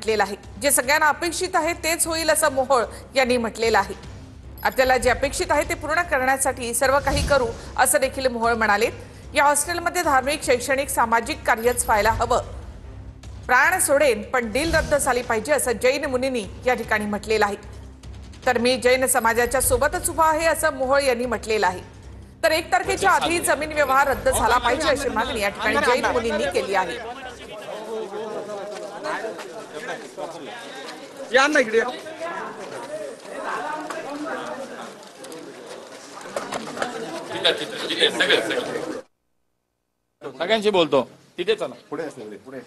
म्हटलेलं आहे। जे सगळ्यांना अपेक्षित आहे तेच होईल असं मोहोळ यांनी म्हटलेलं आहे। आपल्याला जे अपेक्षित आहे ते पूर्ण करण्यासाठी सर्व काही करू असं देखील मोहोळ म्हणाले। या हॉस्टेलमध्ये धार्मिक, शैक्षणिक, सामाजिक कार्यच व्हायला हवं। प्राण सोडेन पण डील रद्द झाली पाहिजे असं जैन मुनींनी या ठिकाणी म्हटलेलं आहे। तर मी जैन समाजाच्या सोबतच उभा आहे असं मोहोळ यांनी म्हटलेलं आहे। तर 1 तारखेच्या आधी जमीन व्यवहार रद्द झाला पाहिजे अशी मागणी या ठिकाणी जैन मुनींनी केली आहे। या ना इकडे सगळ्यांशी बोलतो तिथे चला पुढे पुढे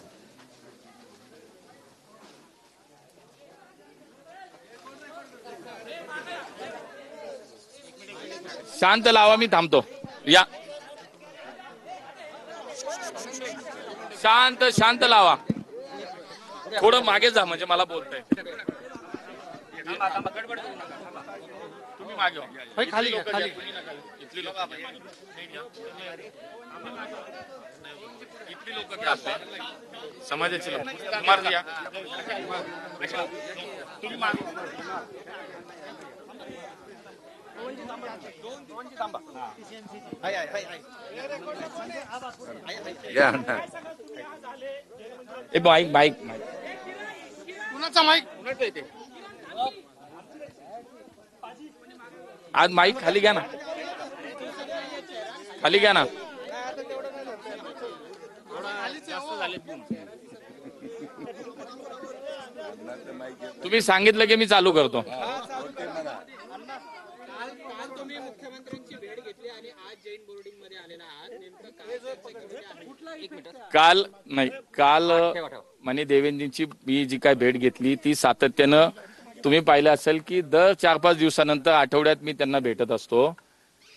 शांत लावा मी थांबतो या शांत शांत लावा थोडं मागे जा म्हणजे मला बोलताय तुम्ही मागे व्हा. खाली लोकं खाली घ्या, इथली लोक इथली लोक घ्या समाजाची लोक कुमार या तुम्ही मागे बाईक बाईक कुणाचा माईक आज माईक खाली घ्या ना खाली घ्या ना तुम्ही सांगितलं की मी चालू करतो काल नाही काल माननीय देवेंद्रजींची मी जी काय भेट घेतली ती सातत्यानं तुम्ही पाहिलं असेल की दर 4-5 दिवसानंतर आठवड्यात मी त्यांना भेटत असतो।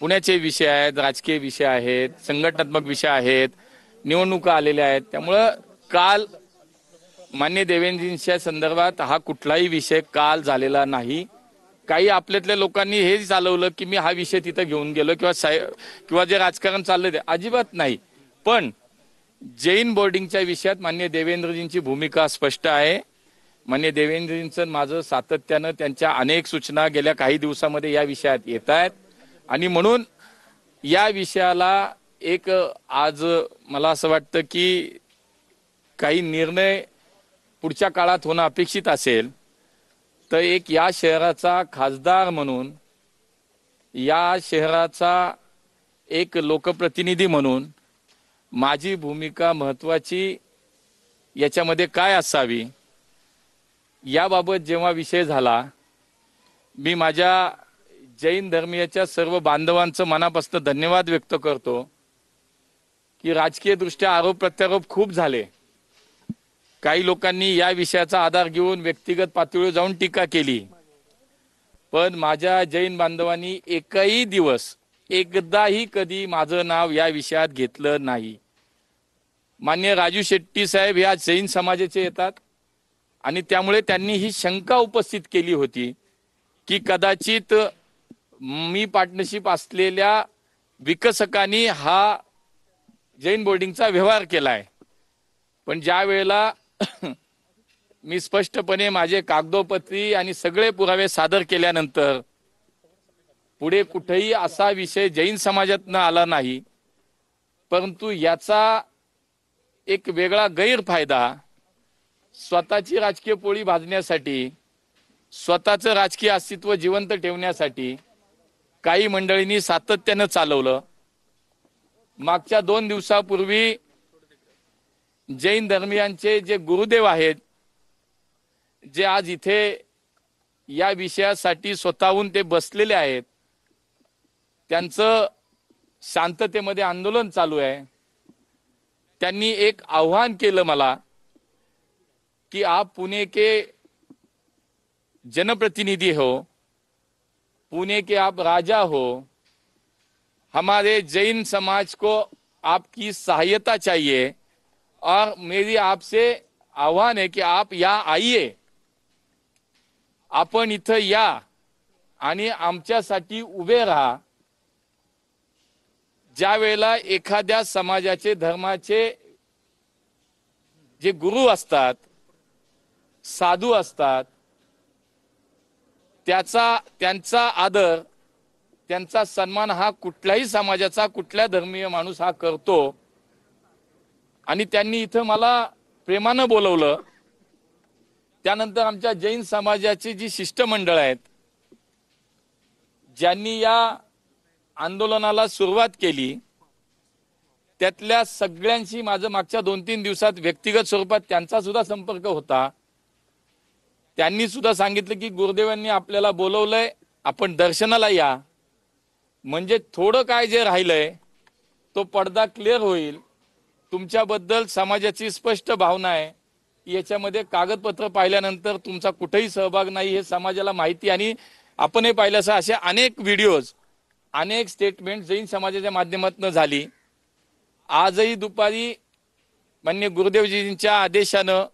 पुण्याचे विषय आहेत, राजकीय विषय आहेत, संघटनात्मक विषय आहेत, निवडणुका आलेल्या आहेत। त्यामुळं काल माननीय देवेंद्रजींच्या संदर्भात हा कुठलाही विषय काल झालेला नाही। काही आपल्यातल्या लोकांनी हे चालवलं की मी हा विषय तिथे घेऊन गेलो किंवा जे राजकारण चाललंय ते अजिबात नाही। पण जैन बोर्डिंगच्या विषयात माननीय देवेंद्रजींची भूमिका स्पष्ट आहे। माननीय देवेंद्रजींचं माझं सातत्यानं त्यांच्या अनेक सूचना गेल्या काही दिवसामध्ये या विषयात येत आहेत आणि म्हणून या विषयाला एक आज मला असं वाटतं की काही निर्णय पुढच्या काळात होणं अपेक्षित असेल तर एक या शहराचा खासदार म्हणून या शहराचा एक लोकप्रतिनिधी म्हणून माझी भूमिका महत्त्वाची याच्यामध्ये काय असावी याबाबत जेव्हा विषय झाला मी माझ्या जैन धर्मीयाच्या सर्व बांधवांचं मनापासून धन्यवाद व्यक्त करतो की राजकीय दृष्ट्या आरोप प्रत्यारोप खूप झाले। काही लोकांनी या विषयाचा आधार घेऊन व्यक्तिगत पातळीवर जाऊन टीका केली पण माझ्या जैन बांधवांनी एकही दिवस एकदाही कधी माझं नाव या विषयात घेतलं नाही। माननीय राजू शेट्टी साहेब या जैन समाजाचे येतात आणि त्यामुळे त्यांनी ही शंका उपस्थित केली होती की कदाचित मी पार्टनरशिप असलेल्या विकसकांनी हा जैन बोर्डिंगचा व्यवहार केलाय। पण ज्या वेळेला मी स्पष्टपणे माझे कागदोपत्री आणि सगळे पुरावे सादर केल्यानंतर पुढे कुठेही असा विषय जैन समाजातनं आला नाही परंतु याचा एक वेगळा गैरफायदा स्वतःची राजकीय पोळी भाजण्यासाठी स्वतःचं राजकीय अस्तित्व जिवंत ठेवण्यासाठी काही मंडळींनी सातत्यानं चालवलं। मागच्या 2 दिवसापूर्वी जैन धर्मीयांचे जे गुरुदेव आहेत जे आज इथे या विषयासाठी स्वतःहून ते बसलेले आहेत त्यांचं शांततेमध्ये आंदोलन चालू आहे। त्यांनी एक आव्हान केलं मला कि आप पुणे के जनप्रतिनिधि हो, पुणे के आप राजा हो, हमारे जैन समाज को आपकी सहायता चाहिए और मेरी आपसे आह्वान है कि आप यहाँ आइए, आपण इथं या आणि आमच्यासाठी उभे राहा। ज्या वेळेला एखाद्या समाजाचे धर्माचे जे गुरु असतात साधू असतात, त्यांचा आदर, त्यांचा सन्मान हा कुठल्याही समाजाचा, कुठल्या धर्मीय माणूस हा करतो. आणि त्यांनी इथं मला प्रेमानं बोलवलं. त्यानंतर आमच्या जैन समाजाची जी शिष्टमंडळ आहेत, ज्यांनी या आंदोलनाला सुरुवात केली, त्यातल्या सगळ्यांशी माझं मागच्या 2-3 दिवसात व्यक्तिगत स्वरूपात त्यांचा सुद्धा संपर्क होता. त्यांनी सुद्धा सांगितलं की गुरुदेवांनी आपल्याला बोलवलंय, आपण दर्शनाला या, म्हणजे थोडं काय जे राहिलंय तो पडदा क्लिअर होईल. तुमच्याबद्दल समाजाची स्पष्ट भावना आहे. याच्यामध्ये कागदपत्र पाहिल्यानंतर तुमचा कुठेही सहभाग नाही हे समाजाला माहिती. आणि आपणही पाहिलं असे अनेक व्हिडिओज, अनेक स्टेटमेंट जैन समाजाच्या माध्यमातून झाली. आजही दुपारी माननीय गुरुदेवजींच्या आदेशानं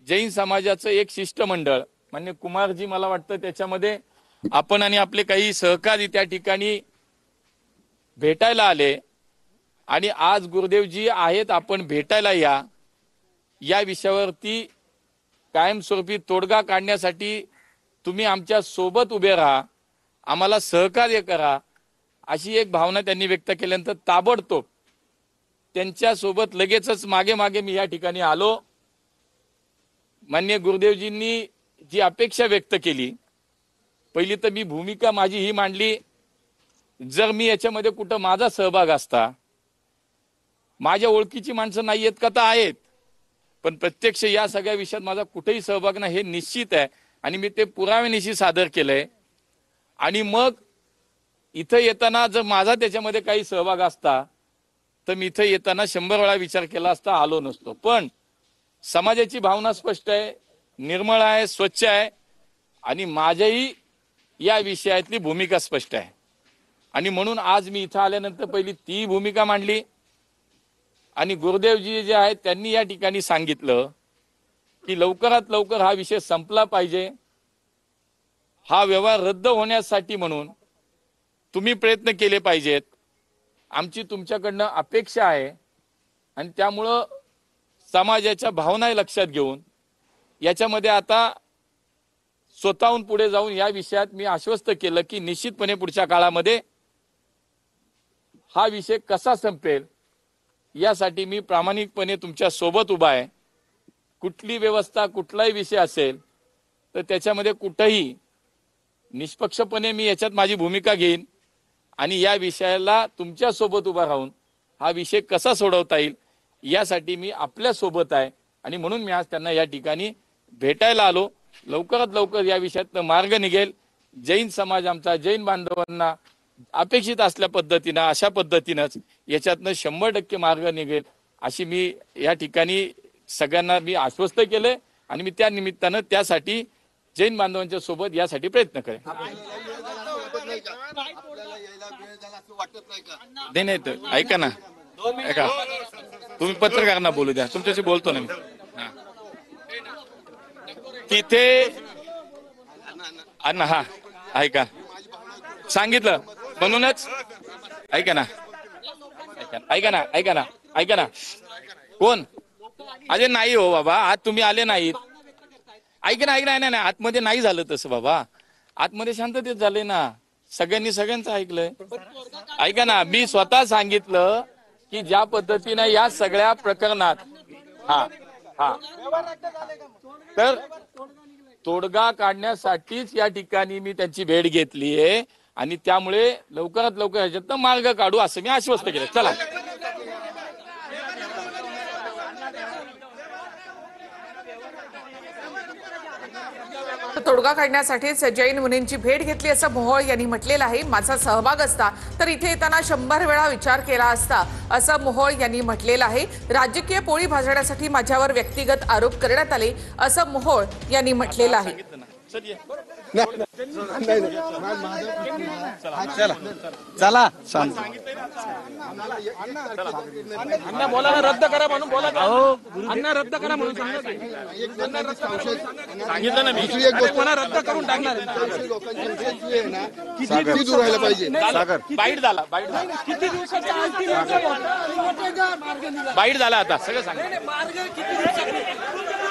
जैन समाजाचं एक शिष्टमंडळ, माननीय कुमारजी मला वाटतं त्याच्यामध्ये आपण आणि आपले काही सहकारी त्या ठिकाणी भेटायला आले. आणि आज गुरुदेवजी आहेत, आपण भेटायला या विषयावरती कायमस्वरूपी तोडगा काढण्यासाठी तुम्ही आमच्या सोबत उभे राहा, आम्हाला सहकार्य करा, अशी एक भावना त्यांनी व्यक्त केल्यानंतर ताबडतोब त्यांच्या सोबत लगेचच मागे मी या ठिकाणी आलो. माननीय गुरुदेवजींनी जी अपेक्षा व्यक्त केली, पहिली तर मी भूमिका माझी ही मांडली, जर मी याच्यामध्ये कुठं माझा सहभाग असता, माझ्या ओळखीची माणसं नाही आहेत का, तर आहेत, पण प्रत्यक्ष या सगळ्या विषयात माझा कुठेही सहभाग नाही हे निश्चित आहे. आणि मी ते पुराव्यानिशी सादर केलंय. आणि मग इथं येताना जर माझा त्याच्यामध्ये काही सहभाग असता तर मी इथं येताना 100 वेळा विचार केला असता, आलो नसतो. पण समाजाची भावना स्पष्ट आहे, निर्मळ आहे, स्वच्छ आहे, आणि माझ्याही या विषयातली भूमिका स्पष्ट आहे. आणि म्हणून आज मी इथं आल्यानंतर पहिली ती भूमिका मांडली. आणि गुरुदेवजी जे आहेत त्यांनी या ठिकाणी सांगितलं की लवकरात लवकर हा विषय संपला पाहिजे, हा व्यवहार रद्द होण्यासाठी म्हणून तुम्ही प्रयत्न केले पाहिजेत, आमची तुमच्याकडनं अपेक्षा आहे. आणि त्यामुळं समाजाच्या भावना लक्षात घेऊन याच्यामध्ये आता स्वतःहून पुढे जाऊन या विषयात मी आश्वस्त केलं की निश्चितपणे पुढच्या काळामध्ये हा विषय कसा संपेल यासाठी मी प्रामाणिकपणे तुमच्या सोबत उभा आहे. कुठली व्यवस्था, कुठलाही विषय असेल तर त्याच्यामध्ये कुठेही निष्पक्षपणे मी याच्यात माझी भूमिका घेईन. आणि या विषयाला तुमच्या सोबत उभा राहून हा विषय कसा सोडवता येईल यासाठी मी आपल्या सोबत आहे. आणि म्हणून मी आज त्यांना या ठिकाणी भेटायला आलो. लवकरात लवकर या विषयात मार्ग निघेल. जैन समाज आमचा, जैन बांधवांना अपेक्षित असल्या पद्धतीनं, अशा पद्धतीनंच याच्यातनं 100% मार्ग निघेल अशी मी या ठिकाणी सगळ्यांना मी आश्वस्त केले. आणि मी त्या निमित्तानं त्यासाठी जैन बांधवांच्या सोबत यासाठी प्रयत्न करेन. नाही तर ऐका ना, ऐका, तुम्ही पत्रकारांना बोलू द्या, तुमच्याशी बोलतो ना मी. तिथे अण्णा, हा ऐका, सांगितलं म्हणूनच ऐका ना, ऐका ना, ऐका ना, ऐका ना. कोण? अरे नाही हो बाबा, आज तुम्ही आले नाहीत. ऐक ना, ऐक ना, नाही आतमध्ये नाही झालं तसं बाबा, आतमध्ये शांततेत झाले ना, सगळ्यांनी सगळ्यांचं ऐकलंय. ऐका ना, मी स्वतः सांगितलं की ज्या पद्धतीने या सगळ्या प्रकरणात तर तोडगा काढण्यासाठीच या ठिकाणी मी त्यांची भेट घेतलीये. आणि त्यामुळे लवकरात लवकर ह्याच्यातनं मार्ग काढू असं मी आश्वस्त केलं. चला, तोडगा काढण्यासाठीच जैन मुनींची भेट घेतली असं मोहोळ यांनी म्हटलेलं आहे. माझा सहभाग असता तर इथे येताना 100 वेळा विचार केला असता असं मोहोळ यांनी म्हटलेलं आहे. राजकीय पोळी भाजण्यासाठी माझ्यावर व्यक्तिगत आरोप करण्यात आले असं मोहोळ यांनी म्हटलेलं आहे. चला अण्णा बोला ना, रद्द करा म्हणून बोला. अण्णा रद्द करा म्हणून सांगितलं ना मी. मला रद्द करून टाकणार. किती दूर राहायला पाहिजे? बाईट झाला, किती दिवसाचा बाईट झाला, आता सगळं सांगितलं. मार्ग किती दिवसाचा